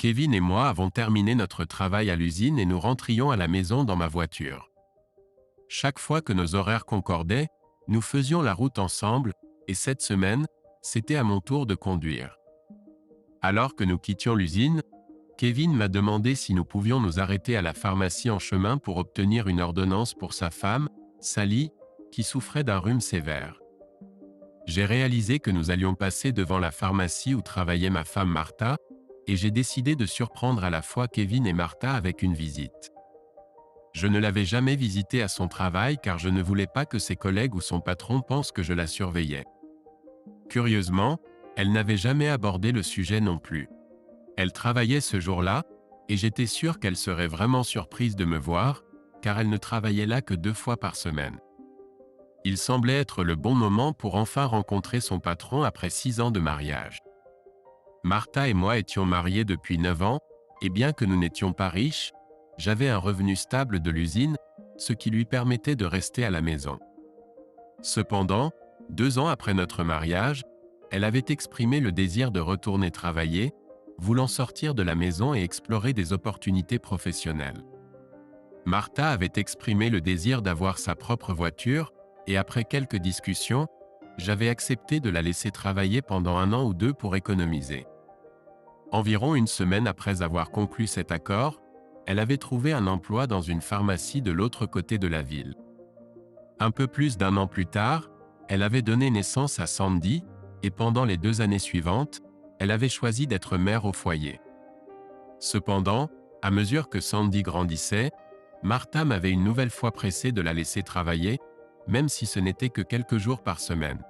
Kevin et moi avons terminé notre travail à l'usine et nous rentrions à la maison dans ma voiture. Chaque fois que nos horaires concordaient, nous faisions la route ensemble, et cette semaine, c'était à mon tour de conduire. Alors que nous quittions l'usine, Kevin m'a demandé si nous pouvions nous arrêter à la pharmacie en chemin pour obtenir une ordonnance pour sa femme, Sally, qui souffrait d'un rhume sévère. J'ai réalisé que nous allions passer devant la pharmacie où travaillait ma femme Martha, et j'ai décidé de surprendre à la fois Kevin et Martha avec une visite. Je ne l'avais jamais visitée à son travail car je ne voulais pas que ses collègues ou son patron pensent que je la surveillais. Curieusement, elle n'avait jamais abordé le sujet non plus. Elle travaillait ce jour-là, et j'étais sûr qu'elle serait vraiment surprise de me voir, car elle ne travaillait là que 2 fois par semaine. Il semblait être le bon moment pour enfin rencontrer son patron après 6 ans de mariage. Martha et moi étions mariés depuis 9 ans, et bien que nous n'étions pas riches, j'avais un revenu stable de l'usine, ce qui lui permettait de rester à la maison. Cependant, 2 ans après notre mariage, elle avait exprimé le désir de retourner travailler, voulant sortir de la maison et explorer des opportunités professionnelles. Martha avait exprimé le désir d'avoir sa propre voiture, et après quelques discussions, j'avais accepté de la laisser travailler pendant 1 an ou 2 pour économiser. Environ une semaine après avoir conclu cet accord, elle avait trouvé un emploi dans une pharmacie de l'autre côté de la ville. Un peu plus d'1 an plus tard, elle avait donné naissance à Sandy, et pendant les 2 années suivantes, elle avait choisi d'être mère au foyer. Cependant, à mesure que Sandy grandissait, Martha m'avait une nouvelle fois pressé de la laisser travailler, même si ce n'était que quelques jours par semaine.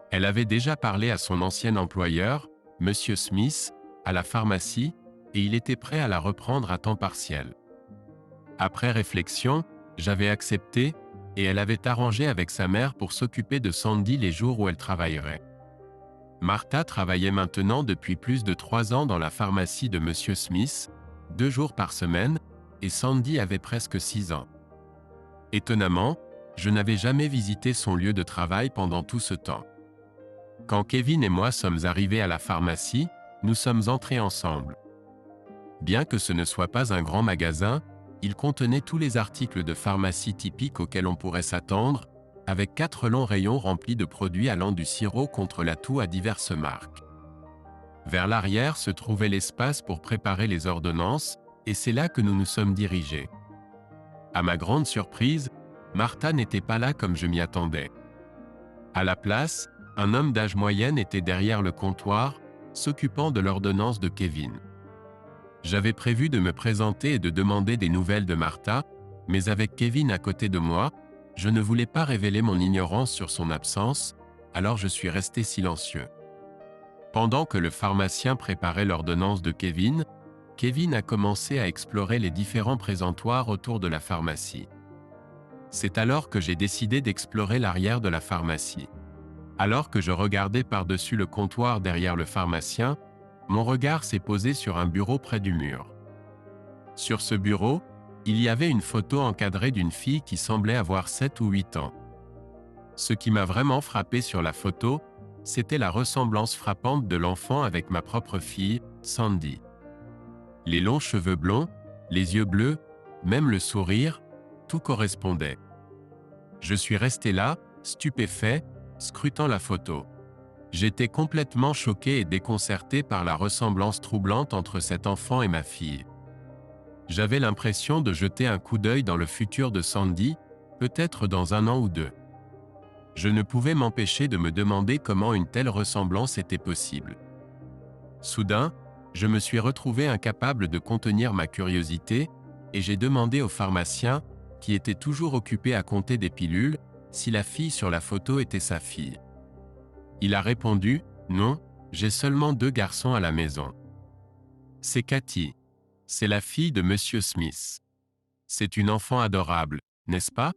Elle avait déjà parlé à son ancien employeur, Monsieur Smith, à la pharmacie, et il était prêt à la reprendre à temps partiel. Après réflexion, j'avais accepté, et elle avait arrangé avec sa mère pour s'occuper de Sandy les jours où elle travaillerait. Martha travaillait maintenant depuis plus de 3 ans dans la pharmacie de Monsieur Smith, 2 jours par semaine, et Sandy avait presque 6 ans. Étonnamment, je n'avais jamais visité son lieu de travail pendant tout ce temps. Quand Kevin et moi sommes arrivés à la pharmacie, nous sommes entrés ensemble. Bien que ce ne soit pas un grand magasin, il contenait tous les articles de pharmacie typiques auxquels on pourrait s'attendre, avec 4 longs rayons remplis de produits allant du sirop contre la toux à diverses marques. Vers l'arrière se trouvait l'espace pour préparer les ordonnances, et c'est là que nous nous sommes dirigés. À ma grande surprise, Martha n'était pas là comme je m'y attendais. À la place, un homme d'âge moyen était derrière le comptoir, s'occupant de l'ordonnance de Kevin. J'avais prévu de me présenter et de demander des nouvelles de Martha, mais avec Kevin à côté de moi, je ne voulais pas révéler mon ignorance sur son absence, alors je suis resté silencieux. Pendant que le pharmacien préparait l'ordonnance de Kevin, Kevin a commencé à explorer les différents présentoirs autour de la pharmacie. C'est alors que j'ai décidé d'explorer l'arrière de la pharmacie. Alors que je regardais par-dessus le comptoir derrière le pharmacien, mon regard s'est posé sur un bureau près du mur. Sur ce bureau, il y avait une photo encadrée d'une fille qui semblait avoir 7 ou 8 ans. Ce qui m'a vraiment frappé sur la photo, c'était la ressemblance frappante de l'enfant avec ma propre fille, Sandy. Les longs cheveux blonds, les yeux bleus, même le sourire, tout correspondait. Je suis resté là, stupéfait, scrutant la photo. J'étais complètement choqué et déconcerté par la ressemblance troublante entre cet enfant et ma fille. J'avais l'impression de jeter un coup d'œil dans le futur de Sandy, peut-être dans 1 an ou 2. Je ne pouvais m'empêcher de me demander comment une telle ressemblance était possible. Soudain, je me suis retrouvé incapable de contenir ma curiosité, et j'ai demandé au pharmacien, qui était toujours occupé à compter des pilules, si la fille sur la photo était sa fille. Il a répondu « Non, j'ai seulement 2 garçons à la maison. » C'est Cathy. C'est la fille de Monsieur Smith. C'est une enfant adorable, n'est-ce pas?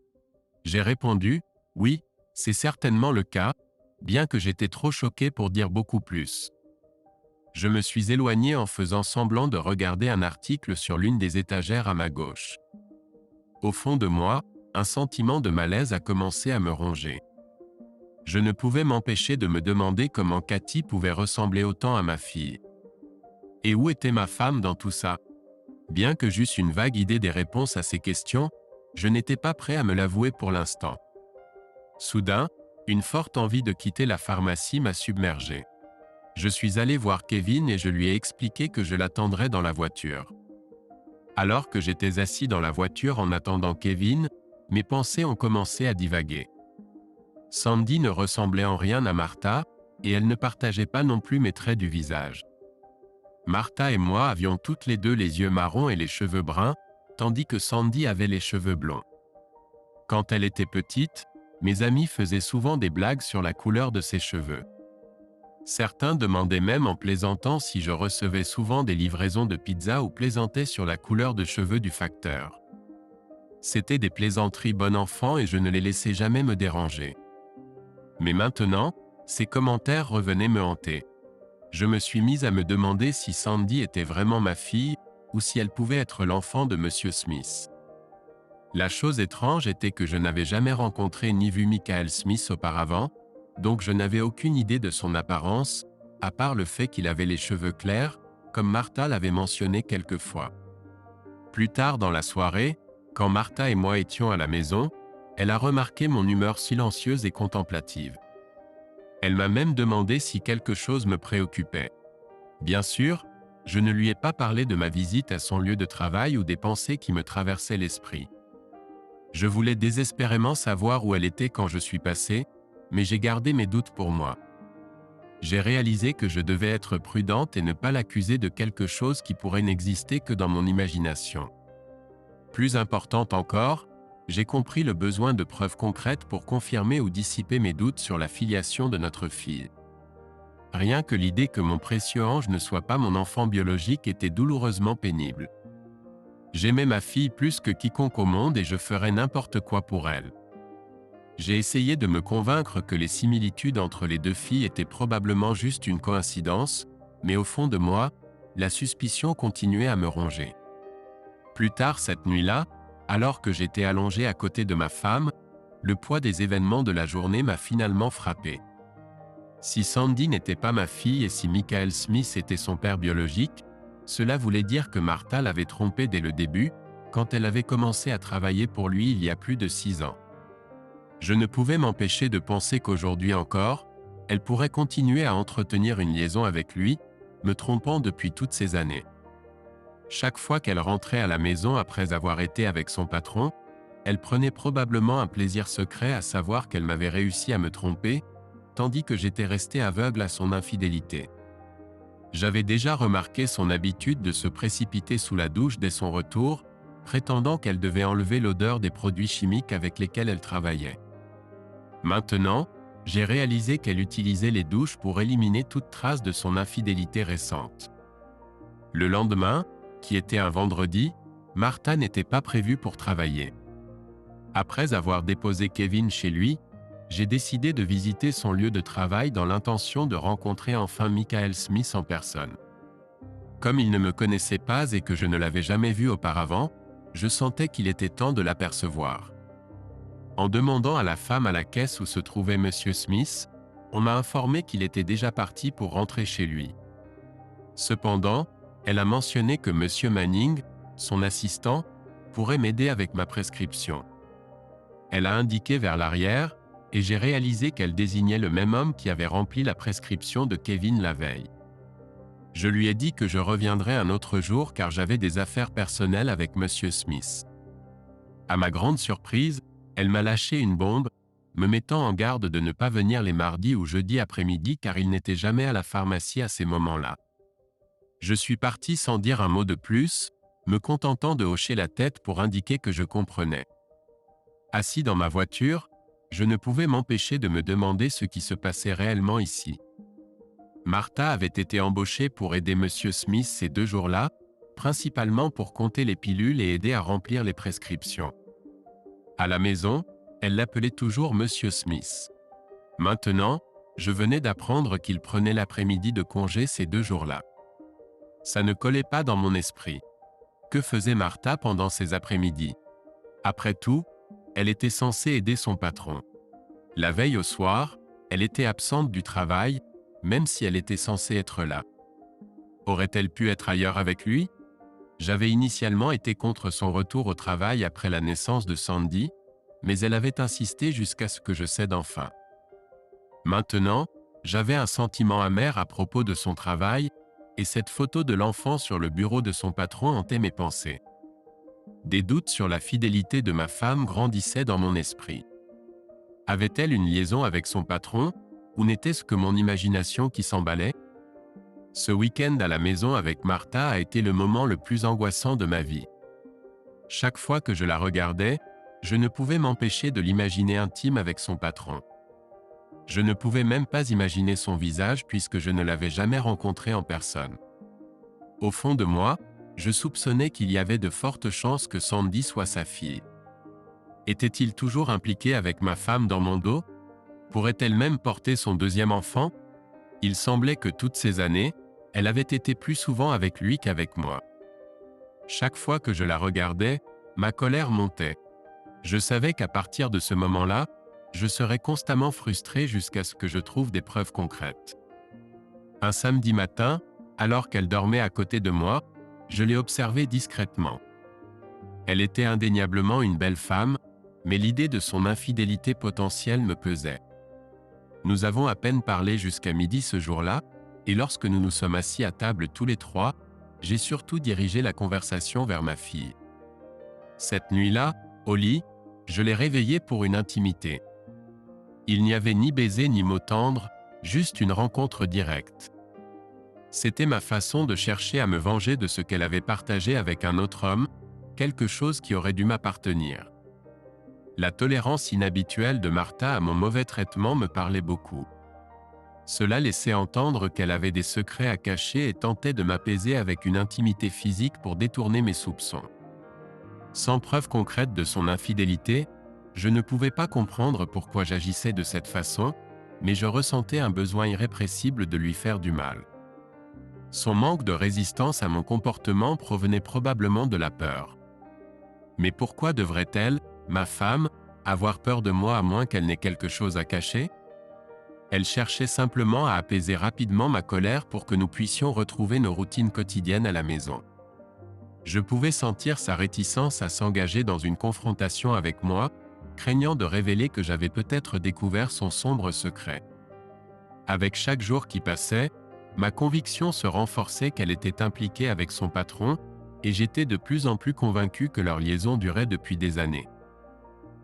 J'ai répondu « Oui, c'est certainement le cas, bien que j'étais trop choqué pour dire beaucoup plus. » Je me suis éloigné en faisant semblant de regarder un article sur l'une des étagères à ma gauche. Au fond de moi, un sentiment de malaise a commencé à me ronger. Je ne pouvais m'empêcher de me demander comment Cathy pouvait ressembler autant à ma fille. Et où était ma femme dans tout ça? Bien que j'eusse une vague idée des réponses à ces questions, je n'étais pas prêt à me l'avouer pour l'instant. Soudain, une forte envie de quitter la pharmacie m'a submergé. Je suis allé voir Kevin et je lui ai expliqué que je l'attendrais dans la voiture. Alors que j'étais assis dans la voiture en attendant Kevin, mes pensées ont commencé à divaguer. Sandy ne ressemblait en rien à Martha, et elle ne partageait pas non plus mes traits du visage. Martha et moi avions toutes les deux les yeux marrons et les cheveux bruns, tandis que Sandy avait les cheveux blonds. Quand elle était petite, mes amis faisaient souvent des blagues sur la couleur de ses cheveux. Certains demandaient même en plaisantant si je recevais souvent des livraisons de pizza ou plaisantais sur la couleur de cheveux du facteur. C'étaient des plaisanteries bon enfant et je ne les laissais jamais me déranger. Mais maintenant, ces commentaires revenaient me hanter. Je me suis mise à me demander si Sandy était vraiment ma fille ou si elle pouvait être l'enfant de Monsieur Smith. La chose étrange était que je n'avais jamais rencontré ni vu Michael Smith auparavant, donc je n'avais aucune idée de son apparence, à part le fait qu'il avait les cheveux clairs, comme Martha l'avait mentionné quelquefois. Plus tard dans la soirée, quand Martha et moi étions à la maison, elle a remarqué mon humeur silencieuse et contemplative. Elle m'a même demandé si quelque chose me préoccupait. Bien sûr, je ne lui ai pas parlé de ma visite à son lieu de travail ou des pensées qui me traversaient l'esprit. Je voulais désespérément savoir où elle était quand je suis passé, mais j'ai gardé mes doutes pour moi. J'ai réalisé que je devais être prudente et ne pas l'accuser de quelque chose qui pourrait n'exister que dans mon imagination. Plus importante encore, j'ai compris le besoin de preuves concrètes pour confirmer ou dissiper mes doutes sur la filiation de notre fille. Rien que l'idée que mon précieux ange ne soit pas mon enfant biologique était douloureusement pénible. J'aimais ma fille plus que quiconque au monde et je ferais n'importe quoi pour elle. J'ai essayé de me convaincre que les similitudes entre les deux filles étaient probablement juste une coïncidence, mais au fond de moi, la suspicion continuait à me ronger. Plus tard cette nuit-là, alors que j'étais allongé à côté de ma femme, le poids des événements de la journée m'a finalement frappé. Si Sandy n'était pas ma fille et si Michael Smith était son père biologique, cela voulait dire que Martha l'avait trompé dès le début, quand elle avait commencé à travailler pour lui il y a plus de 6 ans. Je ne pouvais m'empêcher de penser qu'aujourd'hui encore, elle pourrait continuer à entretenir une liaison avec lui, me trompant depuis toutes ces années. Chaque fois qu'elle rentrait à la maison après avoir été avec son patron, elle prenait probablement un plaisir secret à savoir qu'elle m'avait réussi à me tromper, tandis que j'étais resté aveugle à son infidélité. J'avais déjà remarqué son habitude de se précipiter sous la douche dès son retour, prétendant qu'elle devait enlever l'odeur des produits chimiques avec lesquels elle travaillait. Maintenant, j'ai réalisé qu'elle utilisait les douches pour éliminer toute trace de son infidélité récente. Le lendemain, qui était un vendredi, Martha n'était pas prévue pour travailler. Après avoir déposé Kevin chez lui, j'ai décidé de visiter son lieu de travail dans l'intention de rencontrer enfin Michael Smith en personne. Comme il ne me connaissait pas et que je ne l'avais jamais vu auparavant, je sentais qu'il était temps de l'apercevoir. En demandant à la femme à la caisse où se trouvait M. Smith, on m'a informé qu'il était déjà parti pour rentrer chez lui. Cependant, elle a mentionné que M. Manning, son assistant, pourrait m'aider avec ma prescription. Elle a indiqué vers l'arrière, et j'ai réalisé qu'elle désignait le même homme qui avait rempli la prescription de Kevin la veille. Je lui ai dit que je reviendrais un autre jour car j'avais des affaires personnelles avec M. Smith. À ma grande surprise, elle m'a lâché une bombe, me mettant en garde de ne pas venir les mardis ou jeudis après-midi car il n'était jamais à la pharmacie à ces moments-là. Je suis parti sans dire un mot de plus, me contentant de hocher la tête pour indiquer que je comprenais. Assis dans ma voiture, je ne pouvais m'empêcher de me demander ce qui se passait réellement ici. Martha avait été embauchée pour aider M. Smith ces 2 jours-là, principalement pour compter les pilules et aider à remplir les prescriptions. À la maison, elle l'appelait toujours M. Smith. Maintenant, je venais d'apprendre qu'il prenait l'après-midi de congé ces 2 jours-là. Ça ne collait pas dans mon esprit. Que faisait Martha pendant ces après-midi? Après tout, elle était censée aider son patron. La veille au soir, elle était absente du travail, même si elle était censée être là. Aurait-elle pu être ailleurs avec lui? J'avais initialement été contre son retour au travail après la naissance de Sandy, mais elle avait insisté jusqu'à ce que je cède enfin. Maintenant, j'avais un sentiment amer à propos de son travail, et cette photo de l'enfant sur le bureau de son patron hantait mes pensées. Des doutes sur la fidélité de ma femme grandissaient dans mon esprit. Avait-elle une liaison avec son patron, ou n'était-ce que mon imagination qui s'emballait? Ce week-end à la maison avec Martha a été le moment le plus angoissant de ma vie. Chaque fois que je la regardais, je ne pouvais m'empêcher de l'imaginer intime avec son patron. Je ne pouvais même pas imaginer son visage puisque je ne l'avais jamais rencontré en personne. Au fond de moi, je soupçonnais qu'il y avait de fortes chances que Sandy soit sa fille. Était-il toujours impliqué avec ma femme dans mon dos? Pourrait-elle même porter son deuxième enfant? Il semblait que toutes ces années, elle avait été plus souvent avec lui qu'avec moi. Chaque fois que je la regardais, ma colère montait. Je savais qu'à partir de ce moment-là, je serais constamment frustré jusqu'à ce que je trouve des preuves concrètes. Un samedi matin, alors qu'elle dormait à côté de moi, je l'ai observée discrètement. Elle était indéniablement une belle femme, mais l'idée de son infidélité potentielle me pesait. Nous avons à peine parlé jusqu'à midi ce jour-là, et lorsque nous nous sommes assis à table tous les trois, j'ai surtout dirigé la conversation vers ma fille. Cette nuit-là, au lit, je l'ai réveillée pour une intimité. Il n'y avait ni baiser ni mot tendre, juste une rencontre directe. C'était ma façon de chercher à me venger de ce qu'elle avait partagé avec un autre homme, quelque chose qui aurait dû m'appartenir. La tolérance inhabituelle de Martha à mon mauvais traitement me parlait beaucoup. Cela laissait entendre qu'elle avait des secrets à cacher et tentait de m'apaiser avec une intimité physique pour détourner mes soupçons. Sans preuve concrète de son infidélité, je ne pouvais pas comprendre pourquoi j'agissais de cette façon, mais je ressentais un besoin irrépressible de lui faire du mal. Son manque de résistance à mon comportement provenait probablement de la peur. Mais pourquoi devrait-elle, ma femme, avoir peur de moi à moins qu'elle n'ait quelque chose à cacher? Elle cherchait simplement à apaiser rapidement ma colère pour que nous puissions retrouver nos routines quotidiennes à la maison. Je pouvais sentir sa réticence à s'engager dans une confrontation avec moi, craignant de révéler que j'avais peut-être découvert son sombre secret. Avec chaque jour qui passait, ma conviction se renforçait qu'elle était impliquée avec son patron, et j'étais de plus en plus convaincu que leur liaison durait depuis des années.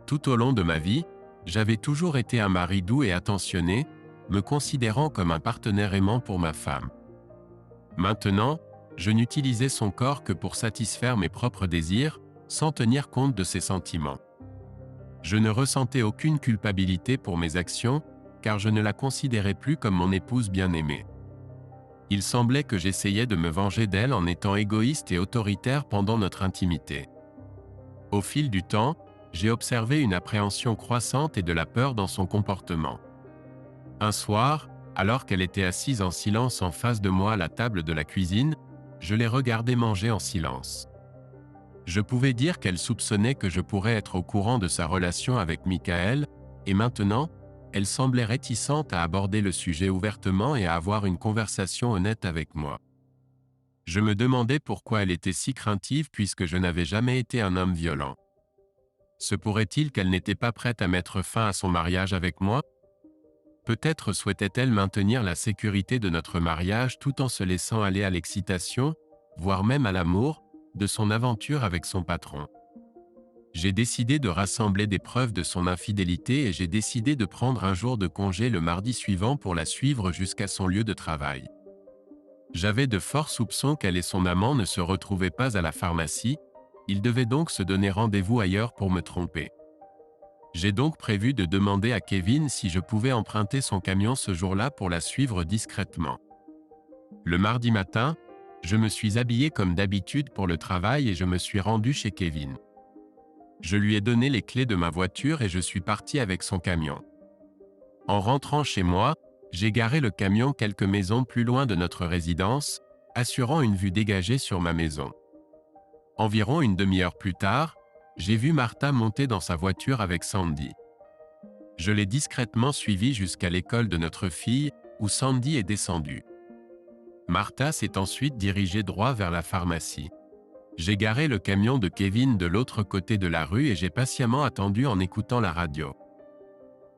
Tout au long de ma vie, j'avais toujours été un mari doux et attentionné, me considérant comme un partenaire aimant pour ma femme. Maintenant, je n'utilisais son corps que pour satisfaire mes propres désirs, sans tenir compte de ses sentiments. Je ne ressentais aucune culpabilité pour mes actions, car je ne la considérais plus comme mon épouse bien-aimée. Il semblait que j'essayais de me venger d'elle en étant égoïste et autoritaire pendant notre intimité. Au fil du temps, j'ai observé une appréhension croissante et de la peur dans son comportement. Un soir, alors qu'elle était assise en silence en face de moi à la table de la cuisine, je l'ai regardée manger en silence. Je pouvais dire qu'elle soupçonnait que je pourrais être au courant de sa relation avec Michael, et maintenant, elle semblait réticente à aborder le sujet ouvertement et à avoir une conversation honnête avec moi. Je me demandais pourquoi elle était si craintive puisque je n'avais jamais été un homme violent. Se pourrait-il qu'elle n'était pas prête à mettre fin à son mariage avec moi? Peut-être souhaitait-elle maintenir la sécurité de notre mariage tout en se laissant aller à l'excitation, voire même à l'amour, de son aventure avec son patron. J'ai décidé de rassembler des preuves de son infidélité et j'ai décidé de prendre un jour de congé le mardi suivant pour la suivre jusqu'à son lieu de travail. J'avais de forts soupçons qu'elle et son amant ne se retrouvaient pas à la pharmacie, ils devaient donc se donner rendez-vous ailleurs pour me tromper. J'ai donc prévu de demander à Kevin si je pouvais emprunter son camion ce jour-là pour la suivre discrètement. Le mardi matin, je me suis habillé comme d'habitude pour le travail et je me suis rendu chez Kevin. Je lui ai donné les clés de ma voiture et je suis parti avec son camion. En rentrant chez moi, j'ai garé le camion quelques maisons plus loin de notre résidence, assurant une vue dégagée sur ma maison. Environ une demi-heure plus tard, j'ai vu Martha monter dans sa voiture avec Sandy. Je l'ai discrètement suivie jusqu'à l'école de notre fille, où Sandy est descendue. Martha s'est ensuite dirigée droit vers la pharmacie. J'ai garé le camion de Kevin de l'autre côté de la rue et j'ai patiemment attendu en écoutant la radio.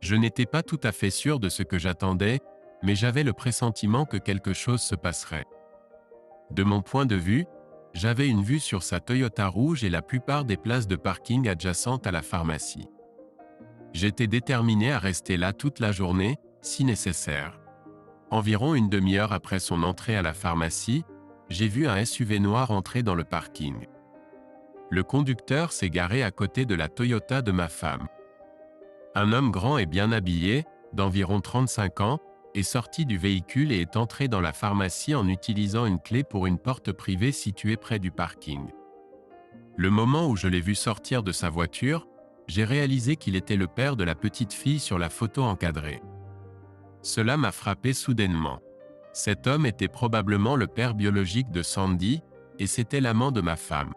Je n'étais pas tout à fait sûr de ce que j'attendais, mais j'avais le pressentiment que quelque chose se passerait. De mon point de vue, j'avais une vue sur sa Toyota rouge et la plupart des places de parking adjacentes à la pharmacie. J'étais déterminé à rester là toute la journée, si nécessaire. Environ une demi-heure après son entrée à la pharmacie, j'ai vu un SUV noir entrer dans le parking. Le conducteur s'est garé à côté de la Toyota de ma femme. Un homme grand et bien habillé, d'environ 35 ans, est sorti du véhicule et est entré dans la pharmacie en utilisant une clé pour une porte privée située près du parking. Le moment où je l'ai vu sortir de sa voiture, j'ai réalisé qu'il était le père de la petite fille sur la photo encadrée. Cela m'a frappé soudainement. Cet homme était probablement le père biologique de Sandy, et c'était l'amant de ma femme.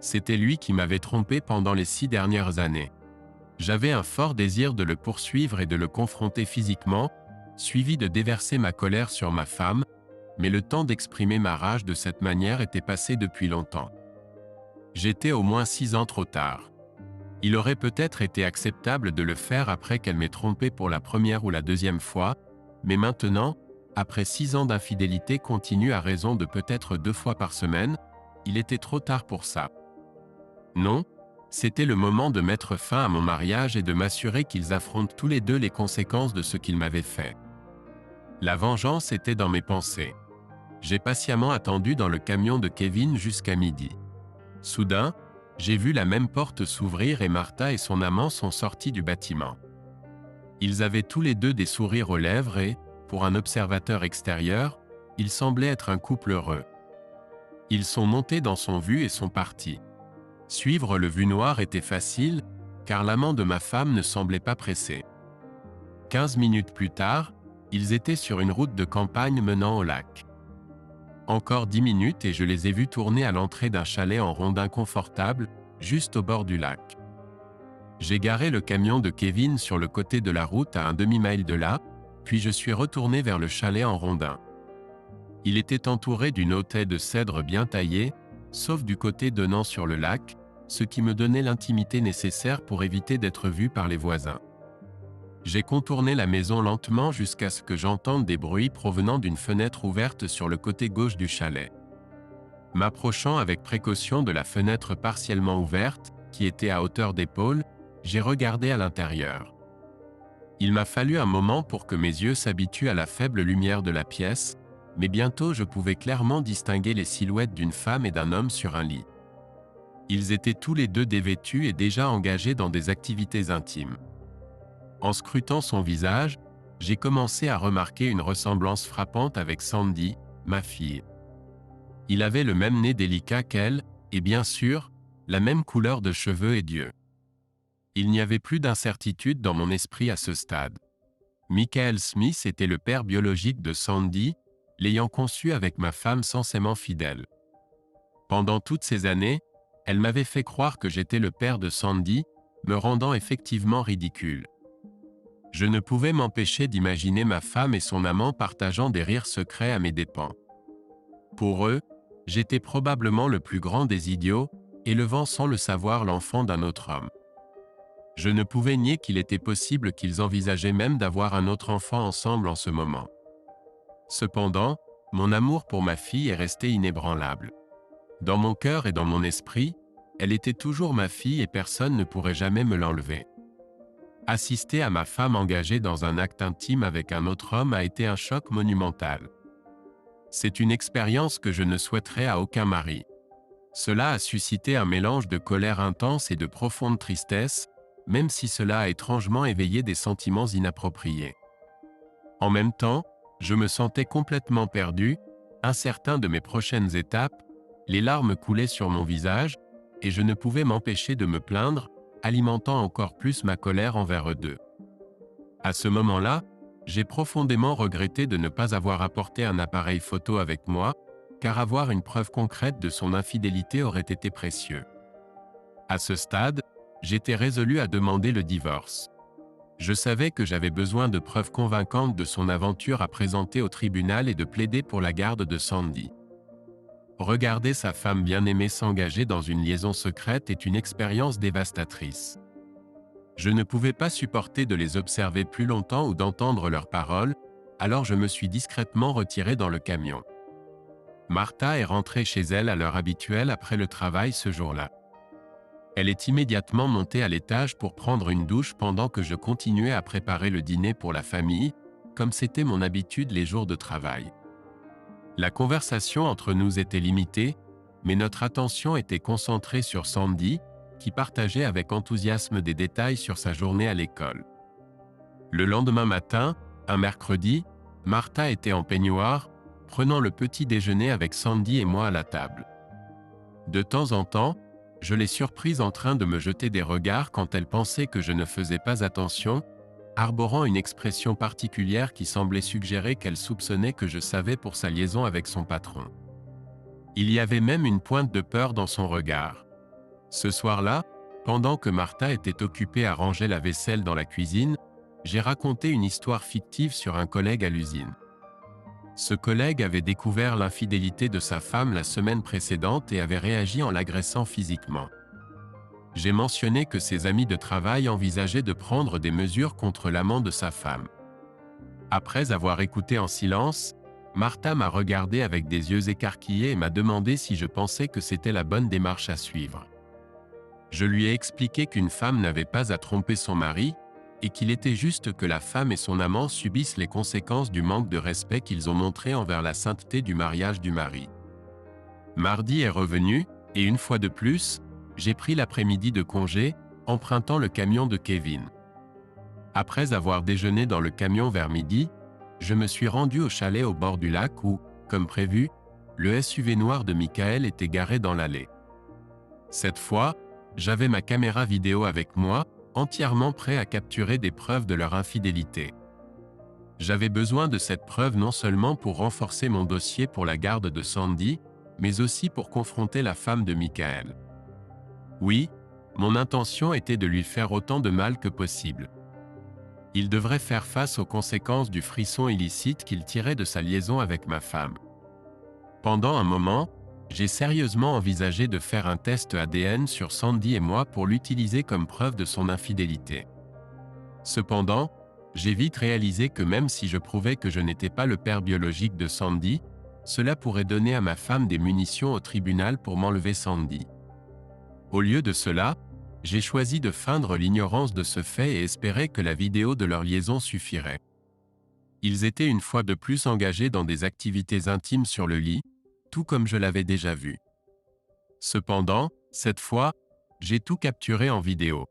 C'était lui qui m'avait trompé pendant les 6 dernières années. J'avais un fort désir de le poursuivre et de le confronter physiquement, suivi de déverser ma colère sur ma femme, mais le temps d'exprimer ma rage de cette manière était passé depuis longtemps. J'étais au moins 6 ans trop tard. Il aurait peut-être été acceptable de le faire après qu'elle m'ait trompé pour la première ou la deuxième fois, mais maintenant, après 6 ans d'infidélité continue à raison de peut-être 2 fois par semaine, il était trop tard pour ça. Non, c'était le moment de mettre fin à mon mariage et de m'assurer qu'ils affrontent tous les deux les conséquences de ce qu'ils m'avaient fait. La vengeance était dans mes pensées. J'ai patiemment attendu dans le camion de Kevin jusqu'à midi. Soudain, j'ai vu la même porte s'ouvrir et Martha et son amant sont sortis du bâtiment. Ils avaient tous les deux des sourires aux lèvres et, pour un observateur extérieur, ils semblaient être un couple heureux. Ils sont montés dans son vu et sont partis. Suivre le vu noir était facile, car l'amant de ma femme ne semblait pas pressé. 15 minutes plus tard, ils étaient sur une route de campagne menant au lac. Encore 10 minutes et je les ai vus tourner à l'entrée d'un chalet en rondin confortable, juste au bord du lac. J'ai garé le camion de Kevin sur le côté de la route à un demi-mile de là, puis je suis retourné vers le chalet en rondin. Il était entouré d'une hauteur de cèdre bien taillée, sauf du côté donnant sur le lac, ce qui me donnait l'intimité nécessaire pour éviter d'être vu par les voisins. J'ai contourné la maison lentement jusqu'à ce que j'entende des bruits provenant d'une fenêtre ouverte sur le côté gauche du chalet. M'approchant avec précaution de la fenêtre partiellement ouverte, qui était à hauteur d'épaule, j'ai regardé à l'intérieur. Il m'a fallu un moment pour que mes yeux s'habituent à la faible lumière de la pièce, mais bientôt je pouvais clairement distinguer les silhouettes d'une femme et d'un homme sur un lit. Ils étaient tous les deux dévêtus et déjà engagés dans des activités intimes. En scrutant son visage, j'ai commencé à remarquer une ressemblance frappante avec Sandy, ma fille. Il avait le même nez délicat qu'elle, et bien sûr, la même couleur de cheveux et d'yeux. Il n'y avait plus d'incertitude dans mon esprit à ce stade. Michael Smith était le père biologique de Sandy, l'ayant conçu avec ma femme censément fidèle. Pendant toutes ces années, elle m'avait fait croire que j'étais le père de Sandy, me rendant effectivement ridicule. Je ne pouvais m'empêcher d'imaginer ma femme et son amant partageant des rires secrets à mes dépens. Pour eux, j'étais probablement le plus grand des idiots, élevant sans le savoir l'enfant d'un autre homme. Je ne pouvais nier qu'il était possible qu'ils envisageaient même d'avoir un autre enfant ensemble en ce moment. Cependant, mon amour pour ma fille est resté inébranlable. Dans mon cœur et dans mon esprit, elle était toujours ma fille et personne ne pourrait jamais me l'enlever. Assister à ma femme engagée dans un acte intime avec un autre homme a été un choc monumental. C'est une expérience que je ne souhaiterais à aucun mari. Cela a suscité un mélange de colère intense et de profonde tristesse, même si cela a étrangement éveillé des sentiments inappropriés. En même temps, je me sentais complètement perdu, incertain de mes prochaines étapes, les larmes coulaient sur mon visage, et je ne pouvais m'empêcher de me plaindre, alimentant encore plus ma colère envers eux deux. À ce moment-là, j'ai profondément regretté de ne pas avoir apporté un appareil photo avec moi, car avoir une preuve concrète de son infidélité aurait été précieux. À ce stade, j'étais résolu à demander le divorce. Je savais que j'avais besoin de preuves convaincantes de son aventure à présenter au tribunal et de plaider pour la garde de Sandy. Regarder sa femme bien-aimée s'engager dans une liaison secrète est une expérience dévastatrice. Je ne pouvais pas supporter de les observer plus longtemps ou d'entendre leurs paroles, alors je me suis discrètement retiré dans le camion. Martha est rentrée chez elle à l'heure habituelle après le travail ce jour-là. Elle est immédiatement montée à l'étage pour prendre une douche pendant que je continuais à préparer le dîner pour la famille, comme c'était mon habitude les jours de travail. La conversation entre nous était limitée, mais notre attention était concentrée sur Sandy, qui partageait avec enthousiasme des détails sur sa journée à l'école. Le lendemain matin, un mercredi, Martha était en peignoir, prenant le petit déjeuner avec Sandy et moi à la table. De temps en temps, je l'ai surprise en train de me jeter des regards quand elle pensait que je ne faisais pas attention, arborant une expression particulière qui semblait suggérer qu'elle soupçonnait que je savais pour sa liaison avec son patron. Il y avait même une pointe de peur dans son regard. Ce soir-là, pendant que Martha était occupée à ranger la vaisselle dans la cuisine, j'ai raconté une histoire fictive sur un collègue à l'usine. Ce collègue avait découvert l'infidélité de sa femme la semaine précédente et avait réagi en l'agressant physiquement. J'ai mentionné que ses amis de travail envisageaient de prendre des mesures contre l'amant de sa femme. Après avoir écouté en silence, Martha m'a regardé avec des yeux écarquillés et m'a demandé si je pensais que c'était la bonne démarche à suivre. Je lui ai expliqué qu'une femme n'avait pas à tromper son mari, et qu'il était juste que la femme et son amant subissent les conséquences du manque de respect qu'ils ont montré envers la sainteté du mariage du mari. Mardi est revenu, et une fois de plus, j'ai pris l'après-midi de congé, empruntant le camion de Kevin. Après avoir déjeuné dans le camion vers midi, je me suis rendu au chalet au bord du lac où, comme prévu, le SUV noir de Michael était garé dans l'allée. Cette fois, j'avais ma caméra vidéo avec moi, entièrement prêt à capturer des preuves de leur infidélité. J'avais besoin de cette preuve non seulement pour renforcer mon dossier pour la garde de Sandy, mais aussi pour confronter la femme de Michael. Oui, mon intention était de lui faire autant de mal que possible. Il devrait faire face aux conséquences du frisson illicite qu'il tirait de sa liaison avec ma femme. Pendant un moment, j'ai sérieusement envisagé de faire un test ADN sur Sandy et moi pour l'utiliser comme preuve de son infidélité. Cependant, j'ai vite réalisé que même si je prouvais que je n'étais pas le père biologique de Sandy, cela pourrait donner à ma femme des munitions au tribunal pour m'enlever Sandy. Au lieu de cela, j'ai choisi de feindre l'ignorance de ce fait et espérer que la vidéo de leur liaison suffirait. Ils étaient une fois de plus engagés dans des activités intimes sur le lit, tout comme je l'avais déjà vu. Cependant, cette fois, j'ai tout capturé en vidéo.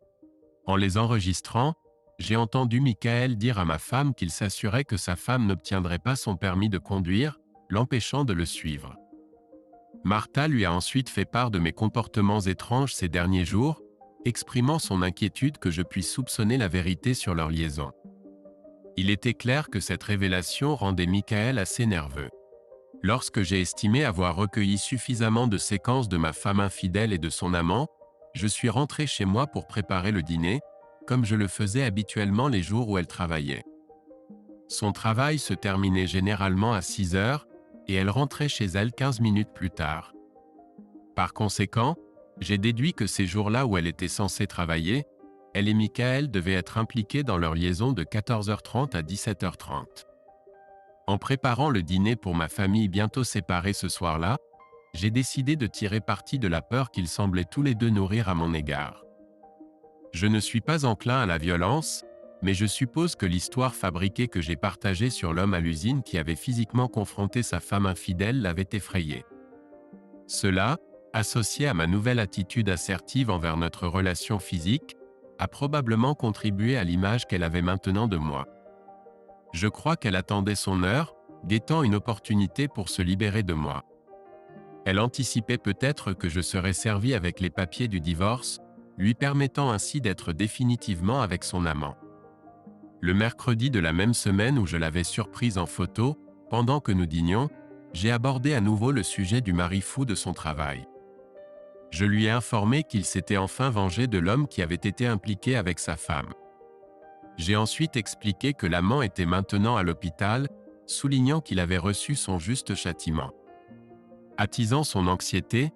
En les enregistrant, j'ai entendu Michael dire à ma femme qu'il s'assurait que sa femme n'obtiendrait pas son permis de conduire, l'empêchant de le suivre. Martha lui a ensuite fait part de mes comportements étranges ces derniers jours, exprimant son inquiétude que je puisse soupçonner la vérité sur leur liaison. Il était clair que cette révélation rendait Michael assez nerveux. Lorsque j'ai estimé avoir recueilli suffisamment de séquences de ma femme infidèle et de son amant, je suis rentré chez moi pour préparer le dîner, comme je le faisais habituellement les jours où elle travaillait. Son travail se terminait généralement à 6 heures, et elle rentrait chez elle 15 minutes plus tard. Par conséquent, j'ai déduit que ces jours-là où elle était censée travailler, elle et Michael devaient être impliqués dans leur liaison de 14h30 à 17h30. En préparant le dîner pour ma famille bientôt séparée ce soir-là, j'ai décidé de tirer parti de la peur qu'ils semblaient tous les deux nourrir à mon égard. Je ne suis pas enclin à la violence, mais je suppose que l'histoire fabriquée que j'ai partagée sur l'homme à l'usine qui avait physiquement confronté sa femme infidèle l'avait effrayé. Cela, associé à ma nouvelle attitude assertive envers notre relation physique, a probablement contribué à l'image qu'elle avait maintenant de moi. Je crois qu'elle attendait son heure, guettant une opportunité pour se libérer de moi. Elle anticipait peut-être que je serais servi avec les papiers du divorce, lui permettant ainsi d'être définitivement avec son amant. Le mercredi de la même semaine où je l'avais surprise en photo, pendant que nous dînions, j'ai abordé à nouveau le sujet du mari fou de son travail. Je lui ai informé qu'il s'était enfin vengé de l'homme qui avait été impliqué avec sa femme. J'ai ensuite expliqué que l'amant était maintenant à l'hôpital, soulignant qu'il avait reçu son juste châtiment. Attisant son anxiété,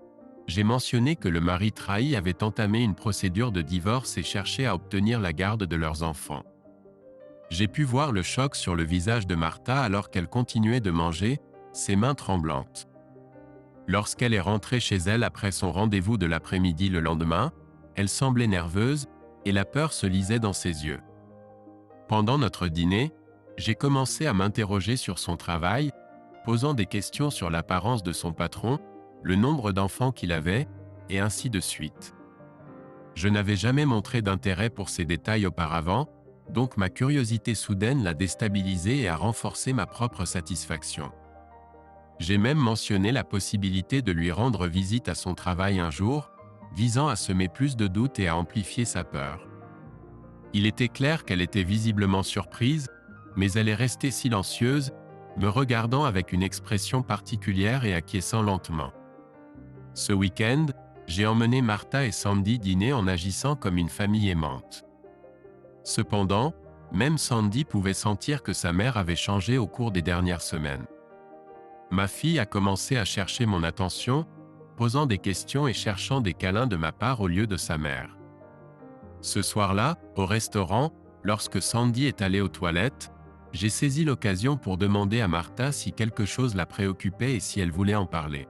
j'ai mentionné que le mari trahi avait entamé une procédure de divorce et cherchait à obtenir la garde de leurs enfants. J'ai pu voir le choc sur le visage de Martha alors qu'elle continuait de manger, ses mains tremblantes. Lorsqu'elle est rentrée chez elle après son rendez-vous de l'après-midi le lendemain, elle semblait nerveuse et la peur se lisait dans ses yeux. Pendant notre dîner, j'ai commencé à m'interroger sur son travail, posant des questions sur l'apparence de son patron, le nombre d'enfants qu'il avait, et ainsi de suite. Je n'avais jamais montré d'intérêt pour ces détails auparavant, donc ma curiosité soudaine l'a déstabilisée et a renforcé ma propre satisfaction. J'ai même mentionné la possibilité de lui rendre visite à son travail un jour, visant à semer plus de doutes et à amplifier sa peur. Il était clair qu'elle était visiblement surprise, mais elle est restée silencieuse, me regardant avec une expression particulière et acquiesçant lentement. Ce week-end, j'ai emmené Martha et Sandy dîner en agissant comme une famille aimante. Cependant, même Sandy pouvait sentir que sa mère avait changé au cours des dernières semaines. Ma fille a commencé à chercher mon attention, posant des questions et cherchant des câlins de ma part au lieu de sa mère. Ce soir-là, au restaurant, lorsque Sandy est allée aux toilettes, j'ai saisi l'occasion pour demander à Martha si quelque chose la préoccupait et si elle voulait en parler.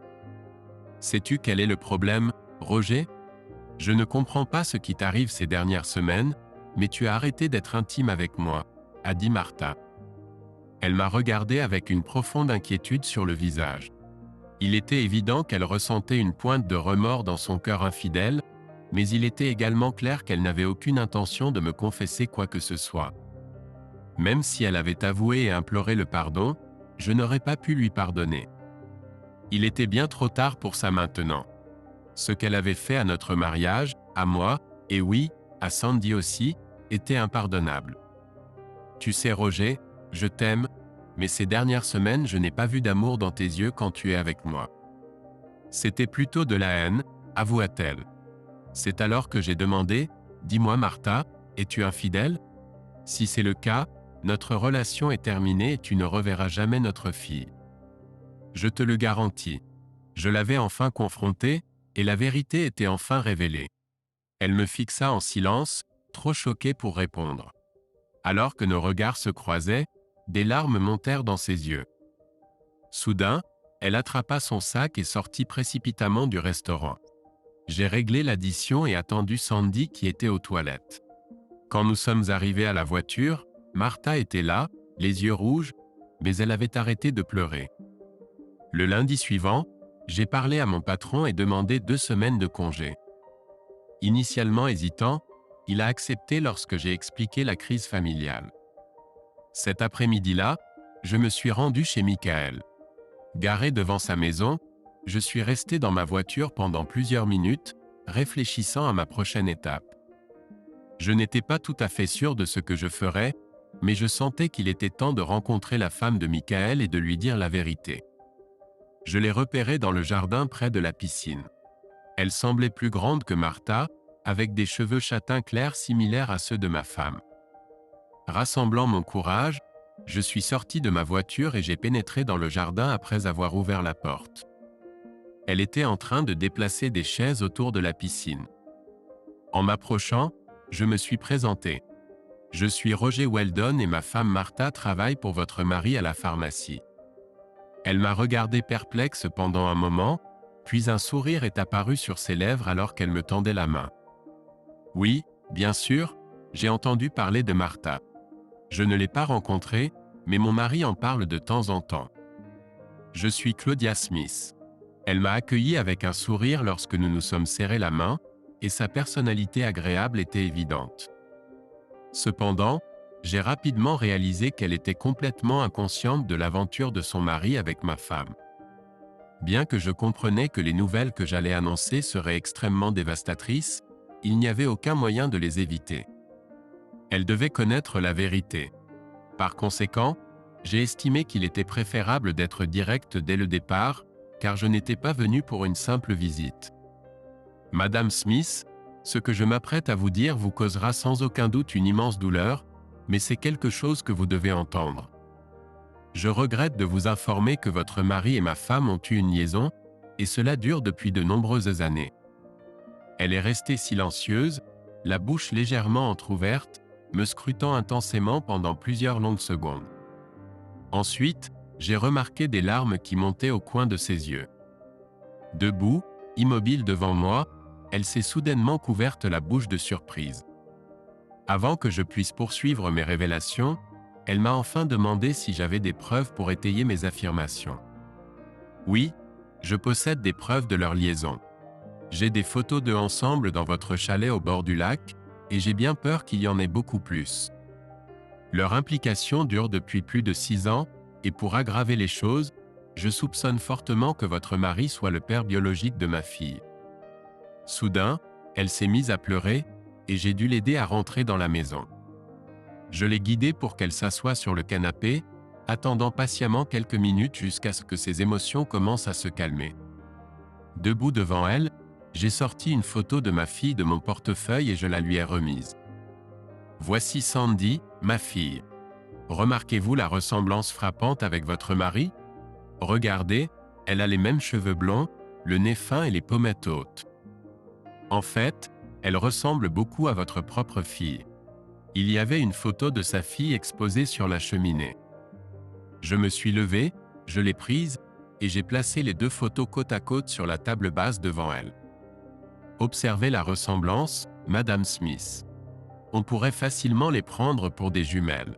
« Sais-tu quel est le problème, Roger ? Je ne comprends pas ce qui t'arrive ces dernières semaines, mais tu as arrêté d'être intime avec moi, » a dit Martha. Elle m'a regardé avec une profonde inquiétude sur le visage. Il était évident qu'elle ressentait une pointe de remords dans son cœur infidèle, mais il était également clair qu'elle n'avait aucune intention de me confesser quoi que ce soit. Même si elle avait avoué et imploré le pardon, je n'aurais pas pu lui pardonner. Il était bien trop tard pour ça maintenant. Ce qu'elle avait fait à notre mariage, à moi, et oui, à Sandy aussi, était impardonnable. Tu sais Roger, je t'aime, mais ces dernières semaines je n'ai pas vu d'amour dans tes yeux quand tu es avec moi. C'était plutôt de la haine, avoua-t-elle. C'est alors que j'ai demandé, dis-moi Martha, es-tu infidèle ? Si c'est le cas, notre relation est terminée et tu ne reverras jamais notre fille. Je te le garantis. Je l'avais enfin confrontée, et la vérité était enfin révélée. Elle me fixa en silence, trop choquée pour répondre. Alors que nos regards se croisaient, des larmes montèrent dans ses yeux. Soudain, elle attrapa son sac et sortit précipitamment du restaurant. J'ai réglé l'addition et attendu Sandy qui était aux toilettes. Quand nous sommes arrivés à la voiture, Martha était là, les yeux rouges, mais elle avait arrêté de pleurer. Le lundi suivant, j'ai parlé à mon patron et demandé 2 semaines de congé. Initialement hésitant, il a accepté lorsque j'ai expliqué la crise familiale. Cet après-midi-là, je me suis rendu chez Michael. Garé devant sa maison, je suis resté dans ma voiture pendant plusieurs minutes, réfléchissant à ma prochaine étape. Je n'étais pas tout à fait sûr de ce que je ferais, mais je sentais qu'il était temps de rencontrer la femme de Michael et de lui dire la vérité. Je l'ai repérée dans le jardin près de la piscine. Elle semblait plus grande que Martha, avec des cheveux châtains clairs similaires à ceux de ma femme. Rassemblant mon courage, je suis sorti de ma voiture et j'ai pénétré dans le jardin après avoir ouvert la porte. Elle était en train de déplacer des chaises autour de la piscine. En m'approchant, je me suis présenté. Je suis Roger Weldon et ma femme Martha travaille pour votre mari à la pharmacie. Elle m'a regardé perplexe pendant un moment, puis un sourire est apparu sur ses lèvres alors qu'elle me tendait la main. Oui, bien sûr, j'ai entendu parler de Martha. Je ne l'ai pas rencontrée, mais mon mari en parle de temps en temps. Je suis Claudia Smith. Elle m'a accueilli avec un sourire lorsque nous nous sommes serrés la main, et sa personnalité agréable était évidente. Cependant, j'ai rapidement réalisé qu'elle était complètement inconsciente de l'aventure de son mari avec ma femme. Bien que je comprenais que les nouvelles que j'allais annoncer seraient extrêmement dévastatrices, il n'y avait aucun moyen de les éviter. Elle devait connaître la vérité. Par conséquent, j'ai estimé qu'il était préférable d'être direct dès le départ, car je n'étais pas venu pour une simple visite. Madame Smith, ce que je m'apprête à vous dire vous causera sans aucun doute une immense douleur, mais c'est quelque chose que vous devez entendre. Je regrette de vous informer que votre mari et ma femme ont eu une liaison, et cela dure depuis de nombreuses années. Elle est restée silencieuse, la bouche légèrement entr'ouverte, me scrutant intensément pendant plusieurs longues secondes. Ensuite, j'ai remarqué des larmes qui montaient au coin de ses yeux. Debout, immobile devant moi, elle s'est soudainement couverte la bouche de surprise. Avant que je puisse poursuivre mes révélations, elle m'a enfin demandé si j'avais des preuves pour étayer mes affirmations. Oui, je possède des preuves de leur liaison. J'ai des photos d'eux ensemble dans votre chalet au bord du lac, et j'ai bien peur qu'il y en ait beaucoup plus. Leur implication dure depuis plus de 6 ans, et pour aggraver les choses, je soupçonne fortement que votre mari soit le père biologique de ma fille. Soudain, elle s'est mise à pleurer, et j'ai dû l'aider à rentrer dans la maison. Je l'ai guidée pour qu'elle s'assoie sur le canapé, attendant patiemment quelques minutes jusqu'à ce que ses émotions commencent à se calmer. Debout devant elle, j'ai sorti une photo de ma fille de mon portefeuille et je la lui ai remise. Voici Sandy, ma fille. Remarquez-vous la ressemblance frappante avec votre mari? Regardez, elle a les mêmes cheveux blonds, le nez fin et les pommettes hautes. En fait, elle ressemble beaucoup à votre propre fille. Il y avait une photo de sa fille exposée sur la cheminée. Je me suis levé, je l'ai prise, et j'ai placé les 2 photos côte à côte sur la table basse devant elle. Observez la ressemblance, Madame Smith. On pourrait facilement les prendre pour des jumelles.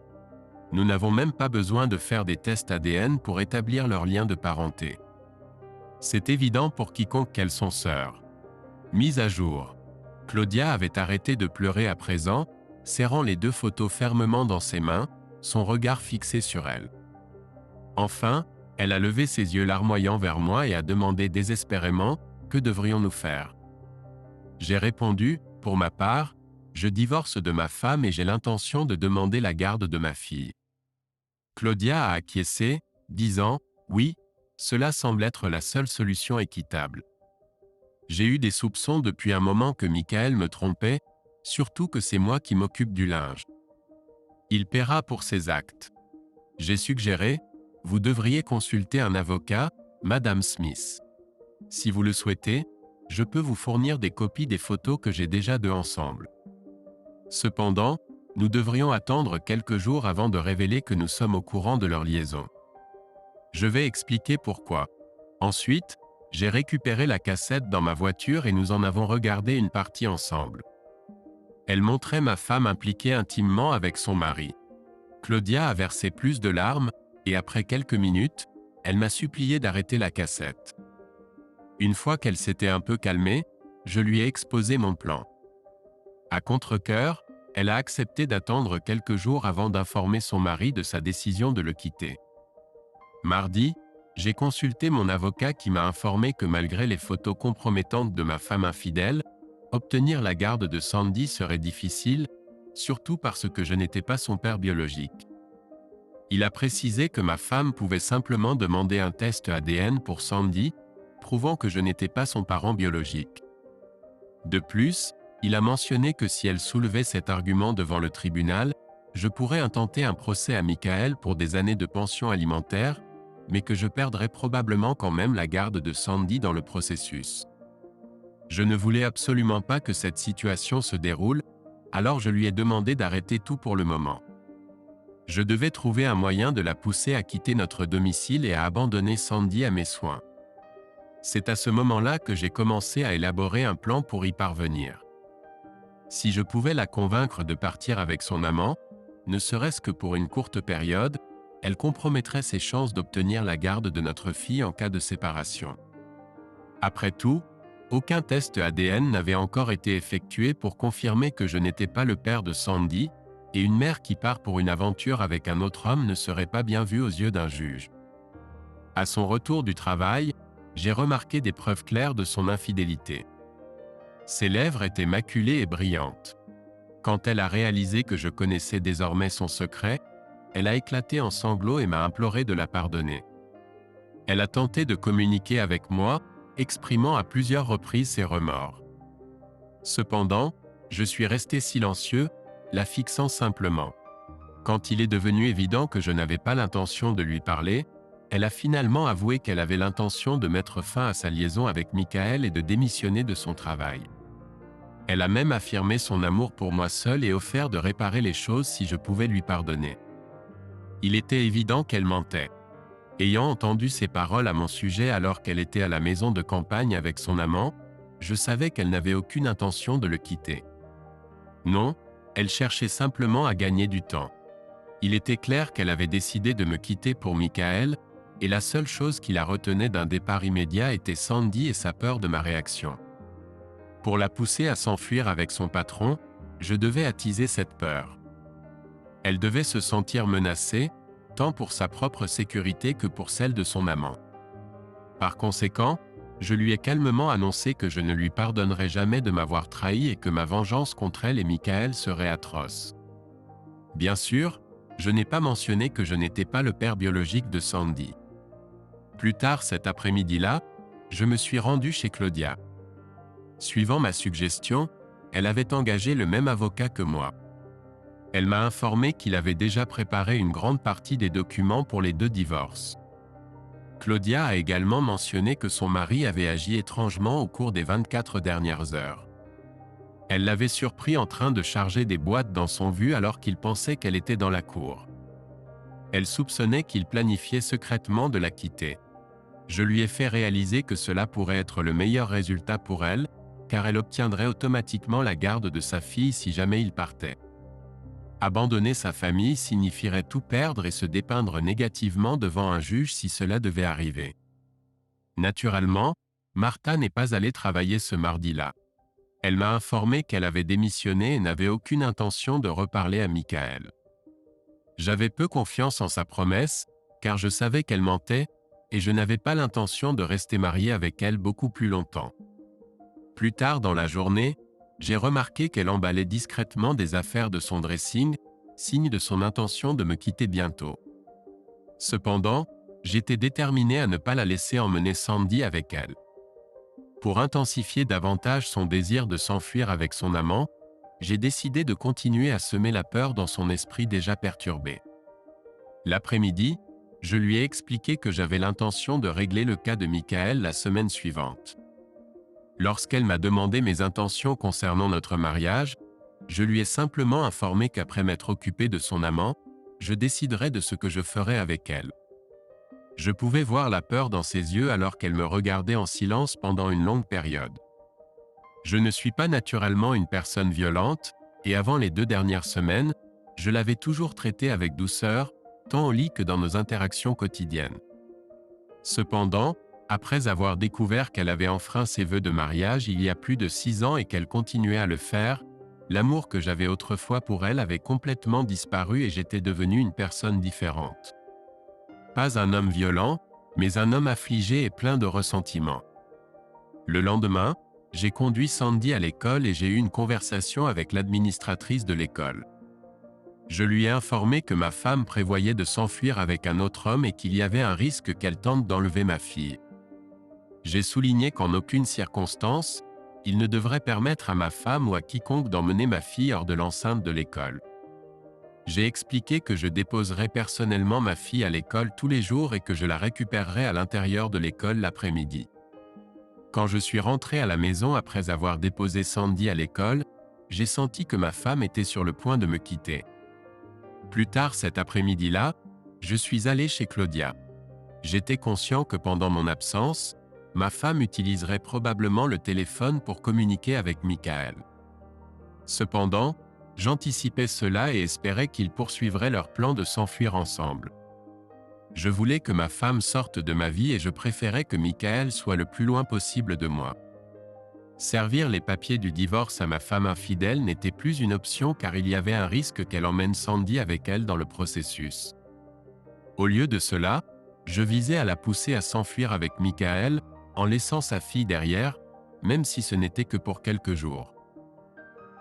Nous n'avons même pas besoin de faire des tests ADN pour établir leur lien de parenté. C'est évident pour quiconque qu'elles sont sœurs. Mise à jour. Claudia avait arrêté de pleurer à présent, serrant les 2 photos fermement dans ses mains, son regard fixé sur elle. Enfin, elle a levé ses yeux larmoyants vers moi et a demandé désespérément « Que devrions-nous faire ?» J'ai répondu, pour ma part, je divorce de ma femme et j'ai l'intention de demander la garde de ma fille. Claudia a acquiescé, disant « Oui, cela semble être la seule solution équitable. » J'ai eu des soupçons depuis un moment que Michael me trompait, surtout que c'est moi qui m'occupe du linge. Il paiera pour ses actes. J'ai suggéré, vous devriez consulter un avocat, Madame Smith. Si vous le souhaitez, je peux vous fournir des copies des photos que j'ai déjà d'eux ensemble. Cependant, nous devrions attendre quelques jours avant de révéler que nous sommes au courant de leur liaison. Je vais expliquer pourquoi. Ensuite, j'ai récupéré la cassette dans ma voiture et nous en avons regardé une partie ensemble. Elle montrait ma femme impliquée intimement avec son mari. Claudia a versé plus de larmes, et après quelques minutes, elle m'a supplié d'arrêter la cassette. Une fois qu'elle s'était un peu calmée, je lui ai exposé mon plan. À contre-cœur, elle a accepté d'attendre quelques jours avant d'informer son mari de sa décision de le quitter. Mardi, j'ai consulté mon avocat qui m'a informé que malgré les photos compromettantes de ma femme infidèle, obtenir la garde de Sandy serait difficile, surtout parce que je n'étais pas son père biologique. Il a précisé que ma femme pouvait simplement demander un test ADN pour Sandy, prouvant que je n'étais pas son parent biologique. De plus, il a mentionné que si elle soulevait cet argument devant le tribunal, je pourrais intenter un procès à Michael pour des années de pension alimentaire, mais que je perdrais probablement quand même la garde de Sandy dans le processus. Je ne voulais absolument pas que cette situation se déroule, alors je lui ai demandé d'arrêter tout pour le moment. Je devais trouver un moyen de la pousser à quitter notre domicile et à abandonner Sandy à mes soins. C'est à ce moment-là que j'ai commencé à élaborer un plan pour y parvenir. Si je pouvais la convaincre de partir avec son amant, ne serait-ce que pour une courte période, elle compromettrait ses chances d'obtenir la garde de notre fille en cas de séparation. Après tout, aucun test ADN n'avait encore été effectué pour confirmer que je n'étais pas le père de Sandy, et une mère qui part pour une aventure avec un autre homme ne serait pas bien vue aux yeux d'un juge. À son retour du travail, j'ai remarqué des preuves claires de son infidélité. Ses lèvres étaient maculées et brillantes. Quand elle a réalisé que je connaissais désormais son secret, elle a éclaté en sanglots et m'a imploré de la pardonner. Elle a tenté de communiquer avec moi, exprimant à plusieurs reprises ses remords. Cependant, je suis resté silencieux, la fixant simplement. Quand il est devenu évident que je n'avais pas l'intention de lui parler, elle a finalement avoué qu'elle avait l'intention de mettre fin à sa liaison avec Michael et de démissionner de son travail. Elle a même affirmé son amour pour moi seul et offert de réparer les choses si je pouvais lui pardonner. Il était évident qu'elle mentait. Ayant entendu ces paroles à mon sujet alors qu'elle était à la maison de campagne avec son amant, je savais qu'elle n'avait aucune intention de le quitter. Non, elle cherchait simplement à gagner du temps. Il était clair qu'elle avait décidé de me quitter pour Michael, et la seule chose qui la retenait d'un départ immédiat était Sandy et sa peur de ma réaction. Pour la pousser à s'enfuir avec son patron, je devais attiser cette peur. Elle devait se sentir menacée, tant pour sa propre sécurité que pour celle de son amant. Par conséquent, je lui ai calmement annoncé que je ne lui pardonnerais jamais de m'avoir trahi et que ma vengeance contre elle et Michael serait atroce. Bien sûr, je n'ai pas mentionné que je n'étais pas le père biologique de Sandy. Plus tard cet après-midi-là, je me suis rendu chez Claudia. Suivant ma suggestion, elle avait engagé le même avocat que moi. Elle m'a informé qu'il avait déjà préparé une grande partie des documents pour les 2 divorces. Claudia a également mentionné que son mari avait agi étrangement au cours des 24 dernières heures. Elle l'avait surpris en train de charger des boîtes dans son vu alors qu'il pensait qu'elle était dans la cour. Elle soupçonnait qu'il planifiait secrètement de la quitter. Je lui ai fait réaliser que cela pourrait être le meilleur résultat pour elle, car elle obtiendrait automatiquement la garde de sa fille si jamais il partait. Abandonner sa famille signifierait tout perdre et se dépeindre négativement devant un juge si cela devait arriver. Naturellement, Martha n'est pas allée travailler ce mardi-là. Elle m'a informé qu'elle avait démissionné et n'avait aucune intention de reparler à Michael. J'avais peu confiance en sa promesse, car je savais qu'elle mentait, et je n'avais pas l'intention de rester marié avec elle beaucoup plus longtemps. Plus tard dans la journée, j'ai remarqué qu'elle emballait discrètement des affaires de son dressing, signe de son intention de me quitter bientôt. Cependant, j'étais déterminé à ne pas la laisser emmener Sandy avec elle. Pour intensifier davantage son désir de s'enfuir avec son amant, j'ai décidé de continuer à semer la peur dans son esprit déjà perturbé. L'après-midi, je lui ai expliqué que j'avais l'intention de régler le cas de Michael la semaine suivante. Lorsqu'elle m'a demandé mes intentions concernant notre mariage, je lui ai simplement informé qu'après m'être occupé de son amant, je déciderais de ce que je ferais avec elle. Je pouvais voir la peur dans ses yeux alors qu'elle me regardait en silence pendant une longue période. Je ne suis pas naturellement une personne violente, et avant les 2 dernières semaines, je l'avais toujours traitée avec douceur, tant au lit que dans nos interactions quotidiennes. Cependant, après avoir découvert qu'elle avait enfreint ses vœux de mariage il y a plus de 6 ans et qu'elle continuait à le faire, l'amour que j'avais autrefois pour elle avait complètement disparu et j'étais devenu une personne différente. Pas un homme violent, mais un homme affligé et plein de ressentiment. Le lendemain, j'ai conduit Sandy à l'école et j'ai eu une conversation avec l'administratrice de l'école. Je lui ai informé que ma femme prévoyait de s'enfuir avec un autre homme et qu'il y avait un risque qu'elle tente d'enlever ma fille. J'ai souligné qu'en aucune circonstance, il ne devrait permettre à ma femme ou à quiconque d'emmener ma fille hors de l'enceinte de l'école. J'ai expliqué que je déposerais personnellement ma fille à l'école tous les jours et que je la récupérerais à l'intérieur de l'école l'après-midi. Quand je suis rentré à la maison après avoir déposé Sandy à l'école, j'ai senti que ma femme était sur le point de me quitter. Plus tard cet après-midi-là, je suis allé chez Claudia. J'étais conscient que pendant mon absence, ma femme utiliserait probablement le téléphone pour communiquer avec Michael. Cependant, j'anticipais cela et espérais qu'ils poursuivraient leur plan de s'enfuir ensemble. Je voulais que ma femme sorte de ma vie et je préférais que Michael soit le plus loin possible de moi. Servir les papiers du divorce à ma femme infidèle n'était plus une option car il y avait un risque qu'elle emmène Sandy avec elle dans le processus. Au lieu de cela, je visais à la pousser à s'enfuir avec Michael, en laissant sa fille derrière, même si ce n'était que pour quelques jours.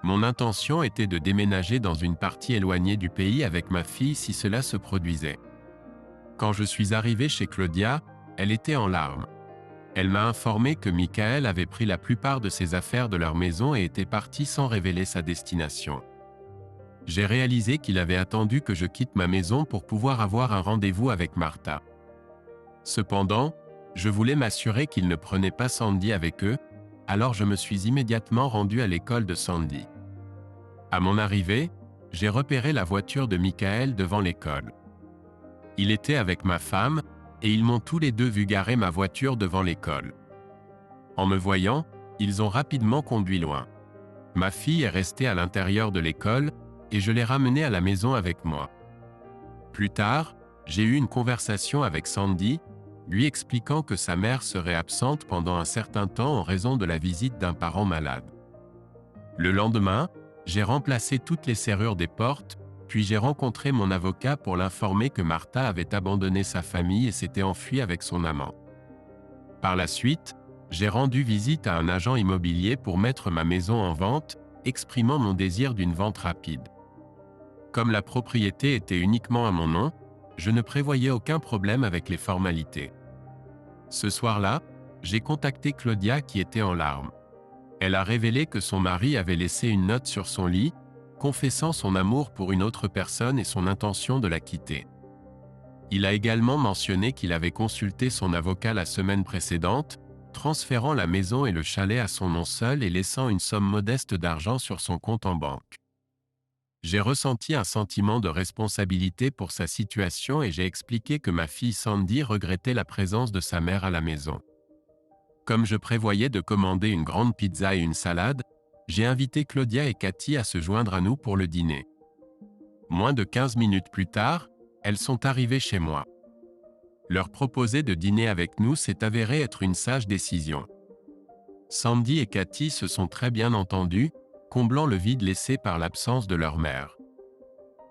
Mon intention était de déménager dans une partie éloignée du pays avec ma fille si cela se produisait. Quand je suis arrivé chez Claudia, elle était en larmes. Elle m'a informé que Michael avait pris la plupart de ses affaires de leur maison et était parti sans révéler sa destination. j'ai réalisé qu'il avait attendu que je quitte ma maison pour pouvoir avoir un rendez-vous avec Martha. Cependant, je voulais m'assurer qu'ils ne prenaient pas Sandy avec eux, alors je me suis immédiatement rendu à l'école de Sandy. À mon arrivée, j'ai repéré la voiture de Michael devant l'école. Il était avec ma femme, et ils m'ont tous les deux vu garer ma voiture devant l'école. En me voyant, ils ont rapidement conduit loin. Ma fille est restée à l'intérieur de l'école, et je l'ai ramenée à la maison avec moi. Plus tard, j'ai eu une conversation avec Sandy, lui expliquant que sa mère serait absente pendant un certain temps en raison de la visite d'un parent malade. Le lendemain, j'ai remplacé toutes les serrures des portes, puis j'ai rencontré mon avocat pour l'informer que Martha avait abandonné sa famille et s'était enfuie avec son amant. Par la suite, j'ai rendu visite à un agent immobilier pour mettre ma maison en vente, exprimant mon désir d'une vente rapide. Comme la propriété était uniquement à mon nom, je ne prévoyais aucun problème avec les formalités. Ce soir-là, j'ai contacté Claudia qui était en larmes. Elle a révélé que son mari avait laissé une note sur son lit, confessant son amour pour une autre personne et son intention de la quitter. Il a également mentionné qu'il avait consulté son avocat la semaine précédente, transférant la maison et le chalet à son nom seul et laissant une somme modeste d'argent sur son compte en banque. J'ai ressenti un sentiment de responsabilité pour sa situation et j'ai expliqué que ma fille Sandy regrettait la présence de sa mère à la maison. Comme je prévoyais de commander une grande pizza et une salade, j'ai invité Claudia et Cathy à se joindre à nous pour le dîner. Moins de 15 minutes plus tard, elles sont arrivées chez moi. Leur proposer de dîner avec nous s'est avéré être une sage décision. Sandy et Cathy se sont très bien entendues, comblant le vide laissé par l'absence de leur mère.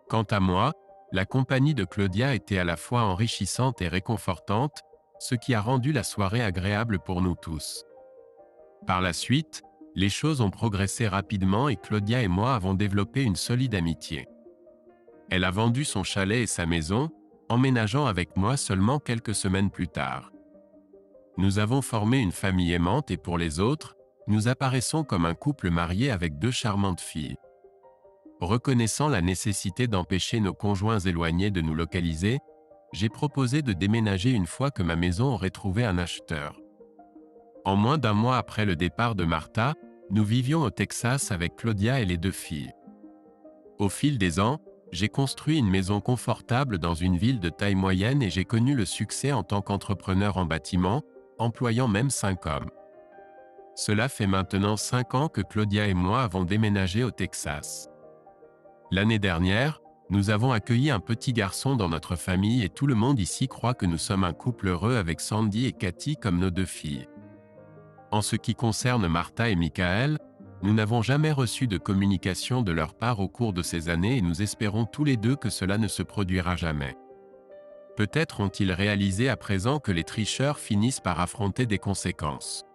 Quant à moi, la compagnie de Claudia était à la fois enrichissante et réconfortante, ce qui a rendu la soirée agréable pour nous tous. Par la suite, les choses ont progressé rapidement et Claudia et moi avons développé une solide amitié. Elle a vendu son chalet et sa maison, emménageant avec moi seulement quelques semaines plus tard. Nous avons formé une famille aimante et pour les autres, nous apparaissons comme un couple marié avec 2 charmantes filles. Reconnaissant la nécessité d'empêcher nos conjoints éloignés de nous localiser, j'ai proposé de déménager une fois que ma maison aurait trouvé un acheteur. En moins d'1 mois après le départ de Martha, nous vivions au Texas avec Claudia et les 2 filles. Au fil des ans, j'ai construit une maison confortable dans une ville de taille moyenne et j'ai connu le succès en tant qu'entrepreneur en bâtiment, employant même 5 hommes. Cela fait maintenant 5 ans que Claudia et moi avons déménagé au Texas. L'année dernière, nous avons accueilli un petit garçon dans notre famille et tout le monde ici croit que nous sommes un couple heureux avec Sandy et Cathy comme nos 2 filles. En ce qui concerne Martha et Michael, nous n'avons jamais reçu de communication de leur part au cours de ces années et nous espérons tous les deux que cela ne se produira jamais. Peut-être ont-ils réalisé à présent que les tricheurs finissent par affronter des conséquences.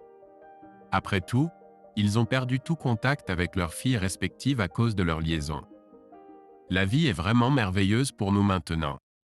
Après tout, ils ont perdu tout contact avec leurs filles respectives à cause de leur liaison. La vie est vraiment merveilleuse pour nous maintenant.